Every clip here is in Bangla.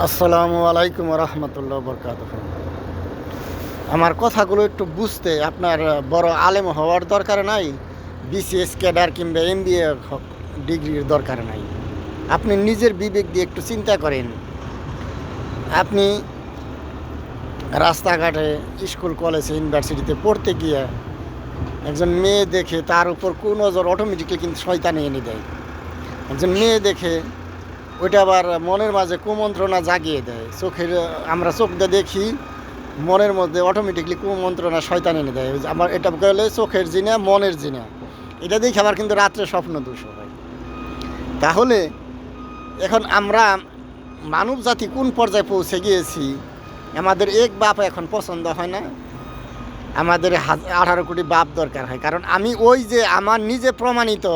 আসসালামু আলাইকুম রহমতুল্লাহ বরকাতুহ। আমার কথাগুলো একটু বুঝতে আপনার বড় আলেম হওয়ার দরকার নাই, বিসিএস ক্যাডার কিংবা এমবিএ ডিগ্রির দরকার নাই। আপনি নিজের বিবেক দিয়ে একটু চিন্তা করেন। আপনি রাস্তাঘাটে, স্কুল, কলেজে, ইউনিভার্সিটিতে পড়তে গিয়ে একজন মেয়ে দেখে তার উপর কোন নজর অটোমেটিকলি কিন্তু শয়তানি এনে দেয়। একজন মেয়ে দেখে ওইটা আবার মনের মাঝে কুমন্ত্রণা জাগিয়ে দেয়। আমরা চোখ দিয়ে দেখি, মনের মধ্যে অটোমেটিকলি কুমন্ত্রণা শয়তান এনে দেয়। আমার এটা বলে চোখের জিনা, মনের জিনা। এটা দেখে আবার কিন্তু রাত্রে স্বপ্ন দোষ হয়। তাহলে এখন আমরা মানব জাতি কোন পর্যায়ে পৌঁছে গিয়েছি, আমাদের এক বাপ এখন পছন্দ হয় না, আমাদের 18 কোটি বাপ দরকার হয়। কারণ আমি ওই যে আমার নিজে প্রমাণিত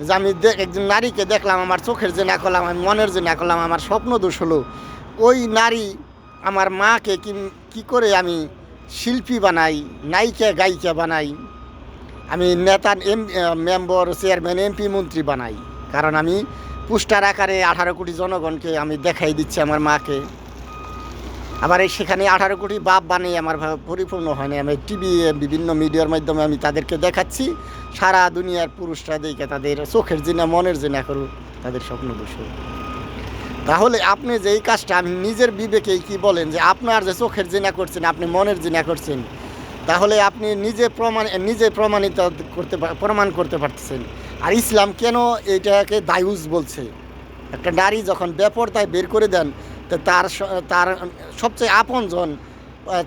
যে আমি একজন নারীকে দেখলাম, আমার চোখের যে না করলাম, আমি মনের যে না করলাম, আমার স্বপ্ন দোষ হলো। ওই নারী আমার মাকে কি করে আমি শিল্পী বানাই, নায়িকা গায়িকা বানাই, আমি নেতা, মেম্বার, চেয়ারম্যান, এমপি, মন্ত্রী বানাই। কারণ আমি পোস্টার আকারে 18 কোটি জনগণকে আমি দেখাই দিচ্ছি আমার মাকে। আবার সেখানে 18 কোটি বাপ বানিয়ে আমার পরিপূর্ণ হয়নি। আমি টিভি, বিভিন্ন মিডিয়ার মাধ্যমে আমি তাদেরকে দেখাচ্ছি, সারা দুনিয়ার পুরুষরা দেখে তাদের চোখের জিনা, মনের জিনা করুক, তাদের স্বপ্ন দোষ। তাহলে আপনি যে এই কাজটা, আমি নিজের বিবেকে কি বলেন যে আপনার যে চোখের জিনা করছেন, আপনি মনের জিনা করছেন, তাহলে আপনি নিজে প্রমাণ করতে পারতেছেন। আর ইসলাম কেন এইটাকে দায়ুস বলছে? একটা নারী যখন বেপরদায় বের করে দেন, তো তার তার সবচেয়ে আপনজন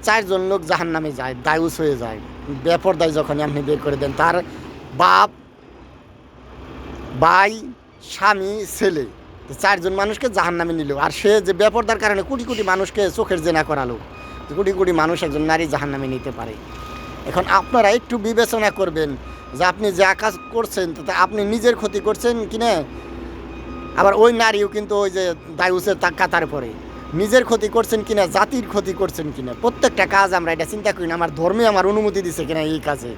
4 জন লোক জাহান্নামে যায়, দায়ুস হয়ে যায়। বেপরদায় যখন আপনি বের করে দেন, তার বাপ, ভাই, স্বামী, ছেলে, 4 জন মানুষকে জাহান্নামে নিল। আর সে যে বেপরদার কারণে কোটি কোটি মানুষকে চোখের জেনা করালো, কোটি কোটি মানুষ একজন নারী জাহান্নামে নিতে পারে। এখন আপনারা একটু বিবেচনা করবেন যে আপনি যা কাজ করছেন তাতে আপনি নিজের ক্ষতি করছেন কিনা। আবার ওই নারীও কিন্তু ওই যে দায়ুসের কাতারে পড়ে, নিজের ক্ষতি করছেন কিনা, জাতির ক্ষতি করছেন কিনা। প্রত্যেকটা কাজ আমরা এটা চিন্তা করি না, আমার ধর্মে আমার অনুমতি দিছে কিনা এই কাজে।